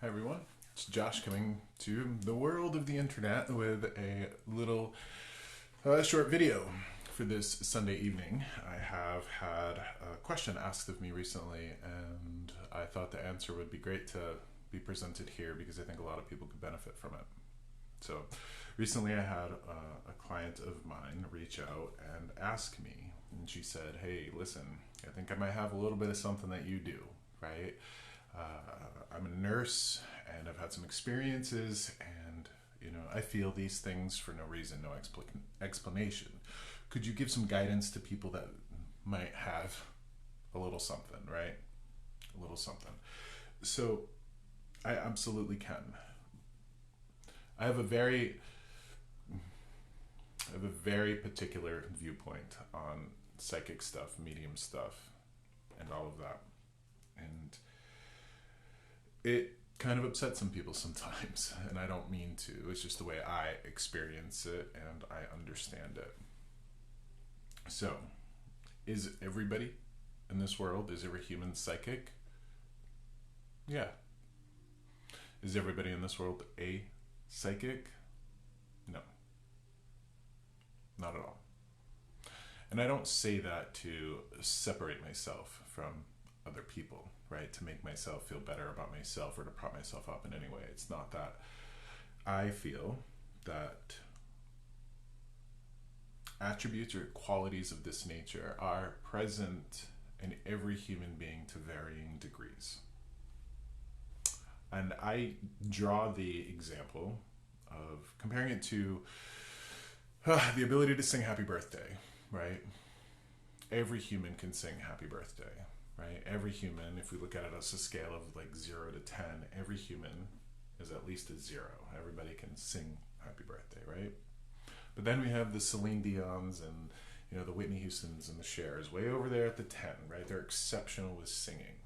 Hi everyone, it's Josh coming to the world of the internet with a little short video for this Sunday evening. I have had a question asked of me recently, and I thought the answer would be great to be presented here because I think a lot of people could benefit from it. So, recently I had a client of mine reach out and ask me, and she said, "Hey, listen, I think I might have a little bit of something that you do, right? I'm a nurse and I've had some experiences, and I feel these things for no reason, no explanation. Could you give some guidance to people that might have a little something, right? A little something." So I absolutely can. I have a very particular viewpoint on psychic stuff, medium stuff, and all of that. And it kind of upsets some people sometimes, and I don't mean to. It's just the way I experience it and I understand it. So, is everybody in this world, is every human psychic? Yeah. Is everybody in this world a psychic? No, not at all. And I don't say that to separate myself from other people, right? To make myself feel better about myself or to prop myself up in any way. It's not that. I feel that attributes or qualities of this nature are present in every human being to varying degrees. And I draw the example of comparing it to the ability to sing happy birthday, right? Every human can sing happy birthday, right? Every human, if we look at it as a scale of like 0 to 10, every human is at least a 0. Everybody can sing happy birthday, right? But then we have the Celine Dion's and the Whitney Houston's and the Chers way over there at the 10, right? They're exceptional with singing.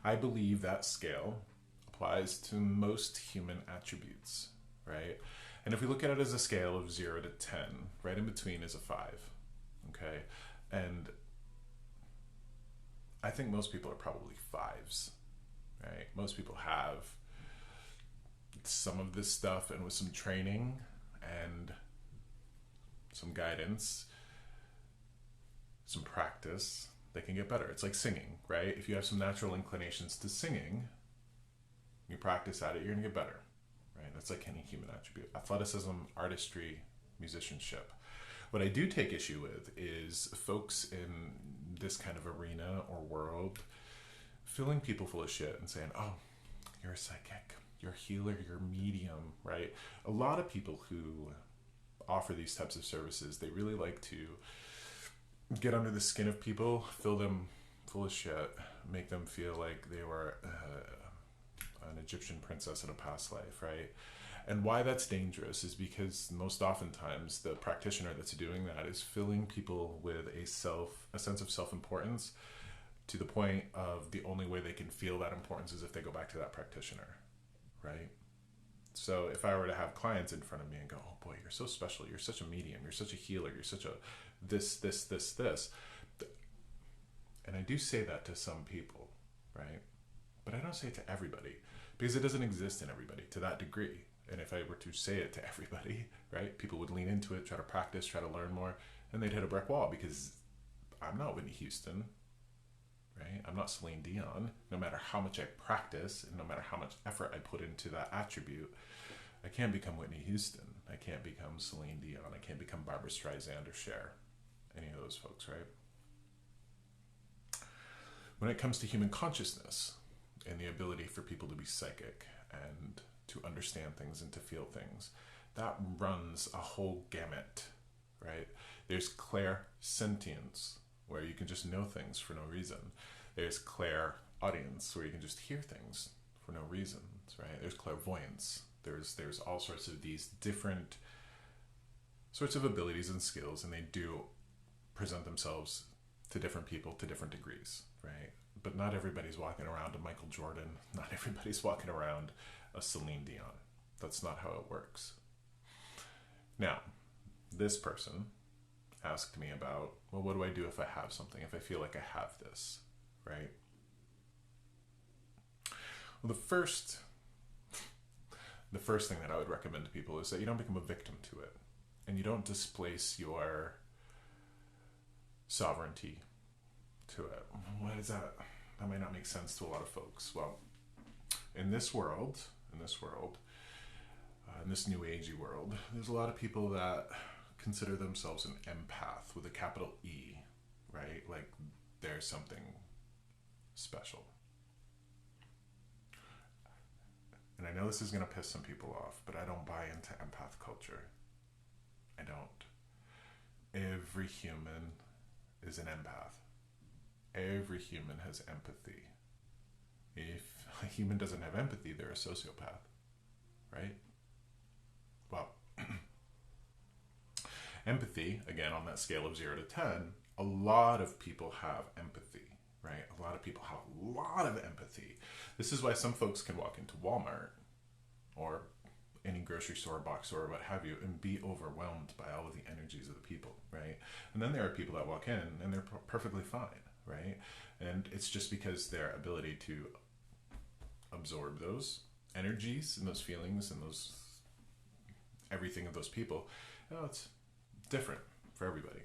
I believe that scale applies to most human attributes, right? And if we look at it as a scale of 0 to 10, right in between is a 5, okay? And I think most people are probably 5s, right? Most people have some of this stuff, and with some training and some guidance, some practice, they can get better. It's like singing, right? If you have some natural inclinations to singing, you practice at it, you're gonna get better, right? That's like any human attribute. Athleticism, artistry, musicianship. What I do take issue with is folks in this kind of arena or world filling people full of shit and saying, "Oh, you're a psychic, you're a healer, you're a medium," right? A lot of people who offer these types of services, they really like to get under the skin of people, fill them full of shit, make them feel like they were an Egyptian princess in a past life, right? And why that's dangerous is because most oftentimes the practitioner that's doing that is filling people with a sense of self-importance to the point of the only way they can feel that importance is if they go back to that practitioner, right? So if I were to have clients in front of me and go, "Oh boy, you're so special, you're such a medium, you're such a healer, you're such a this, and I do say that to some people, right? But I don't say it to everybody because it doesn't exist in everybody to that degree. And if I were to say it to everybody, right, people would lean into it, try to practice, try to learn more, and they'd hit a brick wall because I'm not Whitney Houston, right? I'm not Celine Dion. No matter how much I practice and no matter how much effort I put into that attribute, I can't become Whitney Houston. I can't become Celine Dion. I can't become Barbara Streisand or Cher. Any of those folks, right? When it comes to human consciousness and the ability for people to be psychic and to understand things and to feel things, that runs a whole gamut, right? There's clairsentience, where you can just know things for no reason. There's clairaudience, where you can just hear things for no reasons, right? There's clairvoyance. There's all sorts of these different sorts of abilities and skills, and they do present themselves to different people to different degrees, right? But not everybody's walking around a Michael Jordan. Not everybody's walking around a Celine Dion. That's not how it works. Now, this person asked me about, well, what do I do if I have something, if I feel like I have this, right? Well, the first thing that I would recommend to people is that you don't become a victim to it, and you don't displace your sovereignty to it. What is that? That might not make sense to a lot of folks. Well, in this new agey world, there's a lot of people that consider themselves an empath with a capital E, right? Like there's something special. And I know this is going to piss some people off, but I don't buy into empath culture. I don't. Every human is an empath. Every human has empathy. If a human doesn't have empathy, they're a sociopath, right? Well, empathy, again, on that scale of 0 to 10, a lot of people have empathy, right? A lot of people have a lot of empathy. This is why some folks can walk into Walmart or any grocery store, box store, what have you, and be overwhelmed by all of the energies of the people, right? And then there are people that walk in and they're perfectly fine, right? And it's just because their ability to absorb those energies and those feelings and those everything of those people, it's different for everybody.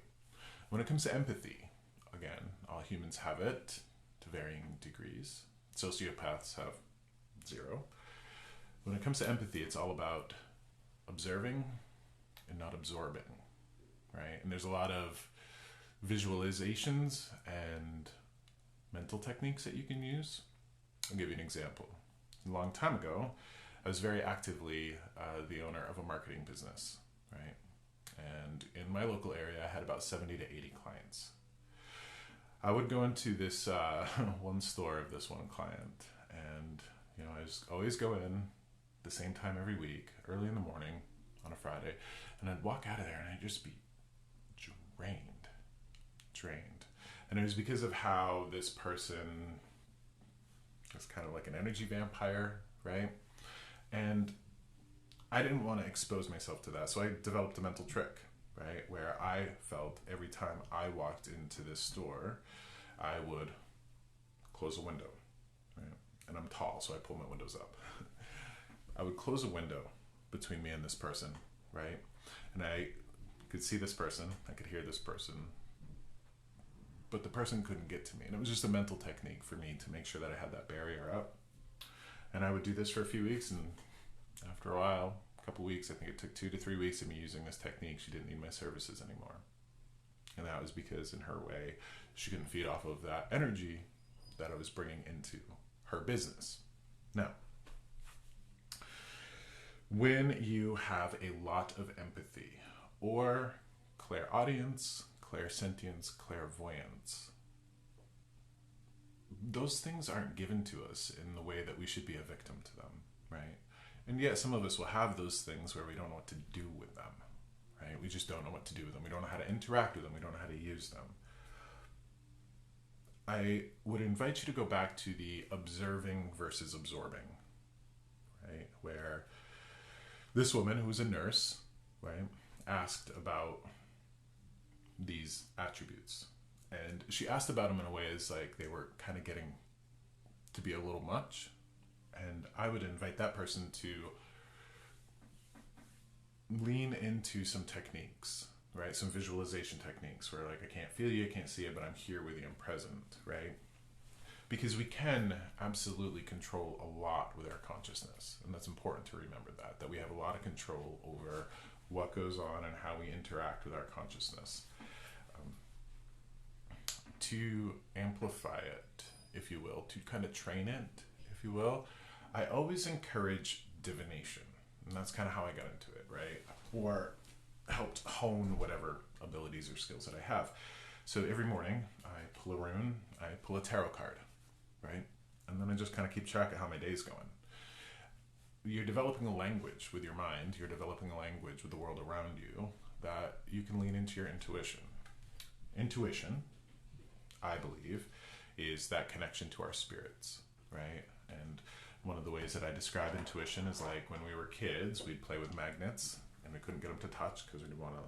When it comes to empathy, again, all humans have it to varying degrees. Sociopaths have 0. When it comes to empathy, it's all about observing and not absorbing, right? And there's a lot of visualizations and mental techniques that you can use. I'll give you an example. A long time ago, I was very actively the owner of a marketing business, right? And in my local area, I had about 70 to 80 clients. I would go into this one store of this one client, and I just always go in the same time every week, early in the morning on a Friday, and I'd walk out of there and I'd just be drained. And it was because of how this person was kind of like an energy vampire, right? And I didn't want to expose myself to that, so I developed a mental trick, right? Where I felt every time I walked into this store, I would close a window, right? And I'm tall, so I pull my windows up. I would close a window between me and this person, right? And I could see this person, I could hear this person, but the person couldn't get to me. And it was just a mental technique for me to make sure that I had that barrier up. And I would do this for a few weeks, and after a while, a couple weeks, I think it took 2 to 3 weeks of me using this technique, she didn't need my services anymore. And that was because in her way, she couldn't feed off of that energy that I was bringing into her business. Now, when you have a lot of empathy or clairaudience, clairsentience, clairvoyance, those things aren't given to us in the way that we should be a victim to them, right? And yet some of us will have those things where we don't know what to do with them, right? We just don't know what to do with them. We don't know how to interact with them. We don't know how to use them. I would invite you to go back to the observing versus absorbing, right? Where this woman, who was a nurse, right, asked about these attributes. And she asked about them in a way as like they were kind of getting to be a little much. And I would invite that person to lean into some techniques, right? Some visualization techniques where like, I can't feel you, I can't see it, but I'm here with you, I'm present, right? Because we can absolutely control a lot with our consciousness. And that's important to remember that we have a lot of control over what goes on and how we interact with our consciousness. To amplify it, if you will, to kind of train it, if you will, I always encourage divination. And that's kind of how I got into it, right? Or helped hone whatever abilities or skills that I have. So every morning I pull a rune, I pull a tarot card, right? And then I just kind of keep track of how my day's going. You're developing a language with your mind, you're developing a language with the world around you that you can lean into your intuition. Intuition, I believe, is that connection to our spirits, right? And one of the ways that I describe intuition is like when we were kids, we'd play with magnets and we couldn't get them to touch because we didn't want to,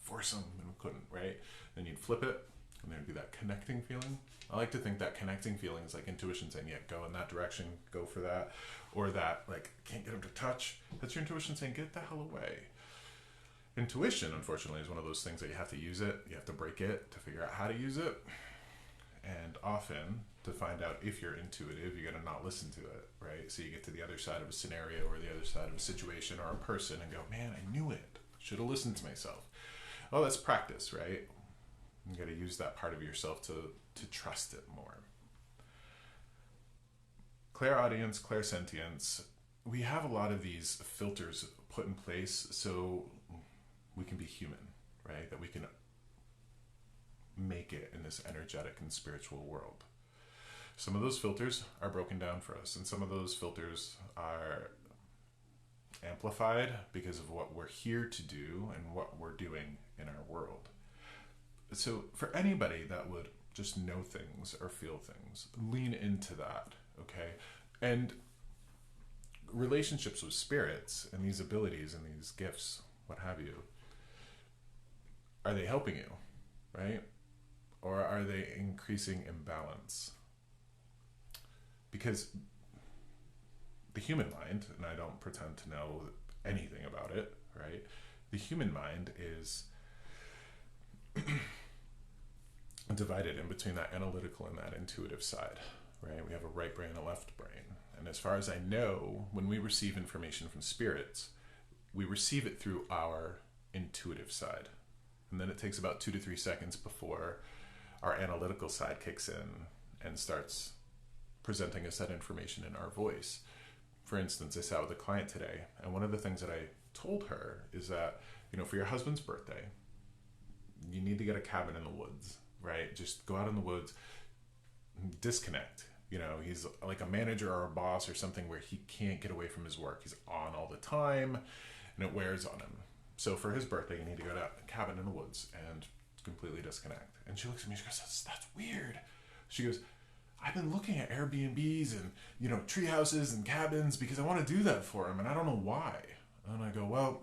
force them, and we couldn't, right? Then you'd flip it And there'd be that connecting feeling. I like to think that connecting feeling is like intuition saying, yeah, go in that direction, go for that. Or that, like, can't get him to touch. That's your intuition saying, get the hell away. Intuition, unfortunately, is one of those things that you have to use it. You have to break it to figure out how to use it. And often, to find out if you're intuitive, you got to not listen to it, right? So you get to the other side of a scenario or the other side of a situation or a person and go, man, I knew it. Should have listened to myself. Oh, that's practice, right? You got to use that part of yourself to trust it more. Clairaudience, clairsentience, we have a lot of these filters put in place so we can be human, right? That we can make it in this energetic and spiritual world. Some of those filters are broken down for us, and some of those filters are amplified because of what we're here to do and what we're doing in our world. So for anybody that would just know things or feel things, lean into that, okay? And relationships with spirits and these abilities and these gifts, what have you, are they helping you, right? Or are they increasing imbalance? Because the human mind, and I don't pretend to know anything about it, right? The human mind is divided in between that analytical and that intuitive side, right? We have a right brain and a left brain. And as far as I know, when we receive information from spirits, we receive it through our intuitive side. And then it takes about 2 to 3 seconds before our analytical side kicks in and starts presenting us that information in our voice. For instance, I sat with a client today, and one of the things that I told her is that, for your husband's birthday, you need to get a cabin in the woods, right? Just go out in the woods, disconnect. He's like a manager or a boss or something where he can't get away from his work. He's on all the time, and it wears on him. So for his birthday, you need to go to a cabin in the woods and completely disconnect. And she looks at me, she goes, that's weird. She goes, I've been looking at Airbnbs and, tree houses and cabins because I want to do that for him, and I don't know why. And I go, well,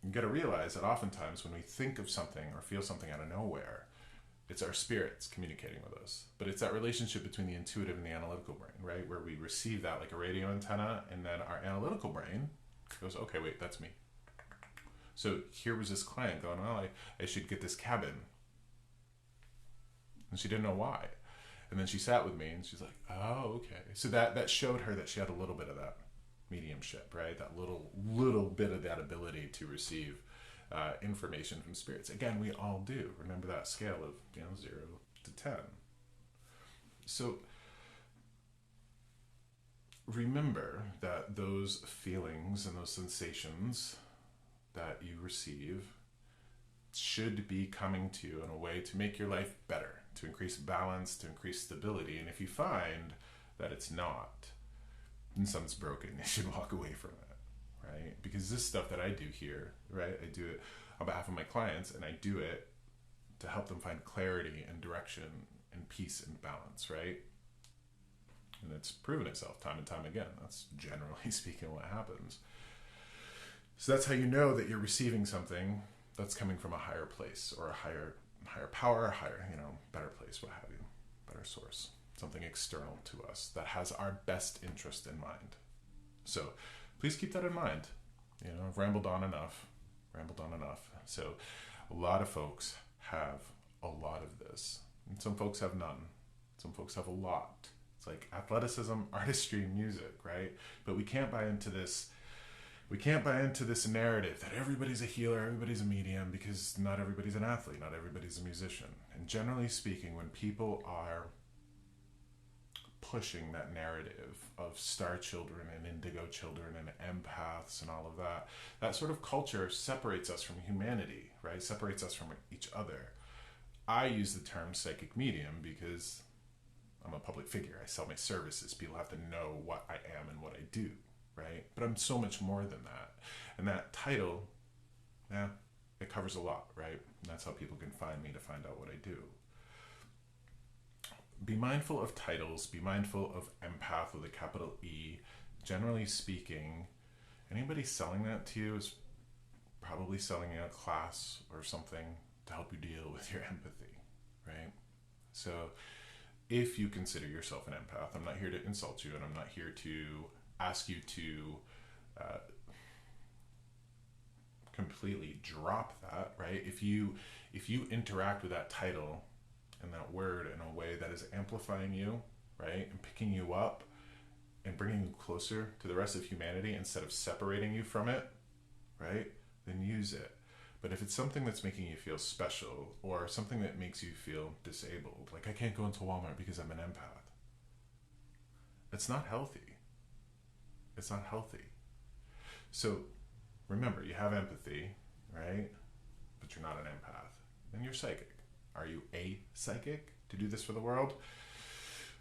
you got to realize that oftentimes when we think of something or feel something out of nowhere, it's our spirits communicating with us. But it's that relationship between the intuitive and the analytical brain, right? Where we receive that like a radio antenna, and then our analytical brain goes, okay, wait, that's me. So here was this client going, well, I should get this cabin. And she didn't know why. And then she sat with me and she's like, oh, okay. So that showed her that she had a little bit of that mediumship, right? That little bit of that ability to receive information from spirits. Again, we all do. Remember that scale of 0 to 10. So remember that those feelings and those sensations that you receive should be coming to you in a way to make your life better, to increase balance, to increase stability. And if you find that it's not, and something's broken, you should walk away from it, right? Because this stuff that I do here, right, I do it on behalf of my clients, and I do it to help them find clarity and direction and peace and balance, right? And it's proven itself time and time again. That's generally speaking what happens. So that's how you know that you're receiving something that's coming from a higher place or a higher power, higher, better place, what have you, better source, something external to us that has our best interest in mind. So please keep that in mind. I've rambled on enough. So a lot of folks have a lot of this, and some folks have none. Some folks have a lot. It's like athleticism, artistry, music, right? But we can't buy into this. We can't buy into this narrative that everybody's a healer, everybody's a medium, because not everybody's an athlete, not everybody's a musician. And generally speaking, when people are pushing that narrative of star children and indigo children and empaths and all of that, that sort of culture separates us from humanity, right? Separates us from each other. I use the term psychic medium because I'm a public figure. I sell my services. People have to know what I am and what I do. Right? But I'm so much more than that. And that title, it covers a lot, right? And that's how people can find me to find out what I do. Be mindful of titles. Be mindful of empath with a capital E. Generally speaking, anybody selling that to you is probably selling you a class or something to help you deal with your empathy, right? So if you consider yourself an empath, I'm not here to insult you, and I'm not here to ask you to completely drop that, right? If you interact with that title and that word in a way that is amplifying you, right, and picking you up and bringing you closer to the rest of humanity instead of separating you from it, right, then use it. But if it's something that's making you feel special, or something that makes you feel disabled, like I can't go into Walmart because I'm an empath, it's not healthy. It's not healthy. So remember, you have empathy, right? But you're not an empath. And you're psychic. Are you a psychic to do this for the world?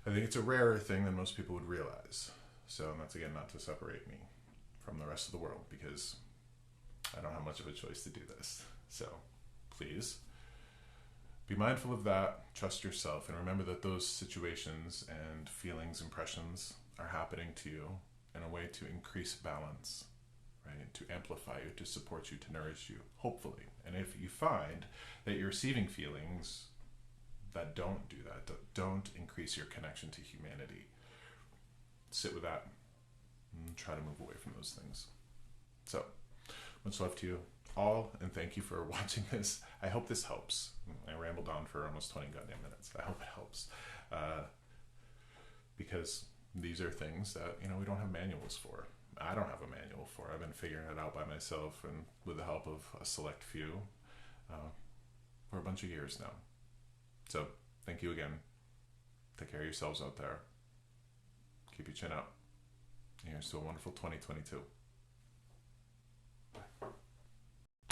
I think it's a rarer thing than most people would realize. So that's, again, not to separate me from the rest of the world, because I don't have much of a choice to do this. So please be mindful of that, trust yourself, and remember that those situations and feelings, impressions are happening to you in a way to increase balance, right? To amplify you, to support you, to nourish you, hopefully. And if you find that you're receiving feelings that don't do that, that don't increase your connection to humanity, sit with that and try to move away from those things. So, much love to you all, and thank you for watching this. I hope this helps. I rambled on for almost 20 goddamn minutes. I hope it helps. Because these are things that, we don't have manuals for. I don't have a manual for. I've been figuring it out by myself and with the help of a select few for a bunch of years now. So, thank you again. Take care of yourselves out there. Keep your chin up. Here's to a wonderful 2022.